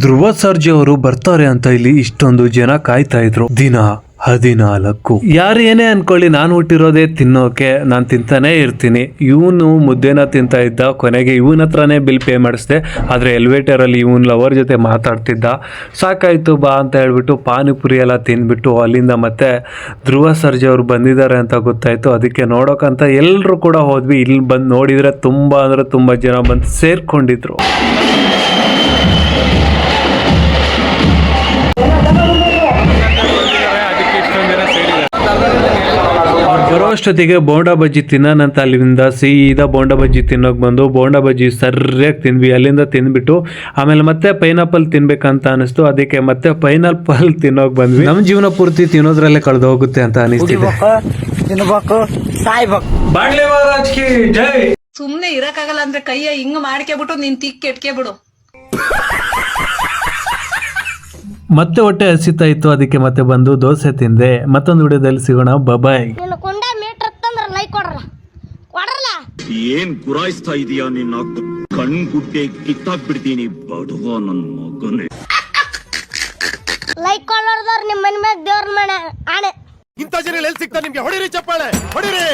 ಧ್ರುವ ಸರ್ಜಾ ಅವರು ಬರ್ತಾರೆ ಅಂತ ಇಲ್ಲಿ ಇಷ್ಟೊಂದು ಜನ ಕಾಯ್ತಾ ಇದ್ರು. ದಿನ 14 ಯಾರು ಏನೇ ಅನ್ಕೊಳ್ಳಿ, ನಾನು ಹುಟ್ಟಿರೋದೇ ತಿನ್ನೋಕೆ, ನಾನು ತಿಂತಾನೆ ಇರ್ತೀನಿ. ಇವನು ಮುದ್ದೆನ ತಿಂತಾ ಇದ್ದ, ಕೊನೆಗೆ ಇವನ ಹತ್ರನೇ ಬಿಲ್ ಪೇ ಮಾಡಿಸ್ದೆ. ಆದರೆ ಎಲಿವೇಟರಲ್ಲಿ ಇವನ್ ಲವರ್ ಜೊತೆ ಮಾತಾಡ್ತಿದ್ದ. ಸಾಕಾಯ್ತು ಬಾ ಅಂತ ಹೇಳ್ಬಿಟ್ಟು ಪಾನಿಪುರಿ ಎಲ್ಲ ತಿಂದ್ಬಿಟ್ಟು ಅಲ್ಲಿಂದ ಮತ್ತೆ ಧ್ರುವ ಸರ್ಜಾ ಅವರು ಬಂದಿದ್ದಾರೆ ಅಂತ ಗೊತ್ತಾಯ್ತು. ಅದಕ್ಕೆ ನೋಡೋಕಂತ ಎಲ್ಲರೂ ಕೂಡ ಹೋದ್ವಿ. ಇಲ್ಲಿ ಬಂದು ನೋಡಿದ್ರೆ ತುಂಬ ಅಂದರೆ ತುಂಬ ಜನ ಬಂದು ಸೇರ್ಕೊಂಡಿದ್ರು. ಬರೋ ಅಷ್ಟೊತ್ತಿಗೆ ಬೋಂಡಾ ಬಜ್ಜಿ ತಿನ್ನೋಣಂತ ಅಲ್ಲಿಂದ ಸೀದಾ ಬೋಂಡಾ ಬಜ್ಜಿ ತಿನ್ನೋಕೆ ಬಂದು ಬೋಂಡಾ ಬಜ್ಜಿ ಸರಿಯಾಗಿ ತಿಂದ್ವಿ. ಅಲ್ಲಿಂದ ತಿಂದ್ಬಿಟ್ಟು ಆಮೇಲೆ ಮತ್ತೆ ಪೈನಾಪಲ್ ತಿನ್ಬೇಕಂತ ಅನಿಸ್ತು. ಅದಕ್ಕೆ ಮತ್ತೆ ಪೈನಾಪಲ್ ತಿನ್ನೋಕೆ ಬಂದ್ವಿ. ನಮ್ಮ ಜೀವನ ಪೂರ್ತಿ ತಿನ್ನೋದ್ರಲ್ಲೇ ಕಳೆದು ಹೋಗುತ್ತೆ ಅಂತ ಅನಿಸ್ತಿದೆ. ಸುಮ್ನೆ ಇರಕ್ಕಾಗಲ್ಲ ಅಂದ್ರೆ ಕೈಯ ಹಿಂಗ್ ಮಾಡ್ಕೆಬಿಟ್ಟು ನೀನ್ ತಿಕ್ ಕೆಟ್ಕೆ ಬಿಡು. ಮತ್ತೆ ಹೊಟ್ಟೆ ಹಸಿತಾ ಇತ್ತು, ಅದಕ್ಕೆ ಮತ್ತೆ ಬಂದು ದೋಸೆ ತಿಂದೆ. ಮತ್ತೊಂದು ವಿಡಿಯೋದಲ್ಲಿ ಸಿಗೋಣ. ಬಾಯ್. ಏನ್ ಗುರಾಯಿಸ್ತಾ ಇದೀಯಾ ನಿನ್ನ ಕಣ್ಗುಡ್ಡೆ ಕಿತ್ತಾಕ್ ಬಿಡ್ತೀನಿ ಬಡವ ನನ್ ಮಗನೇ. ಲೈಕ್ ಕೊಡೋರ್ದವ್ರು ನಿಮ್ಮ ಮನೆ ಮೇಲೆ ದೇವ್ರ ಮನೆ ಆಣೆ. ಇಂಥ ಜನ ಎಲ್ಲಿ ಸಿಗ್ತಾ ನಿಮ್ಗೆ? ಹೊಡಿರಿ ಚಪ್ಪಾಳೆ ಹೊಡಿರಿ.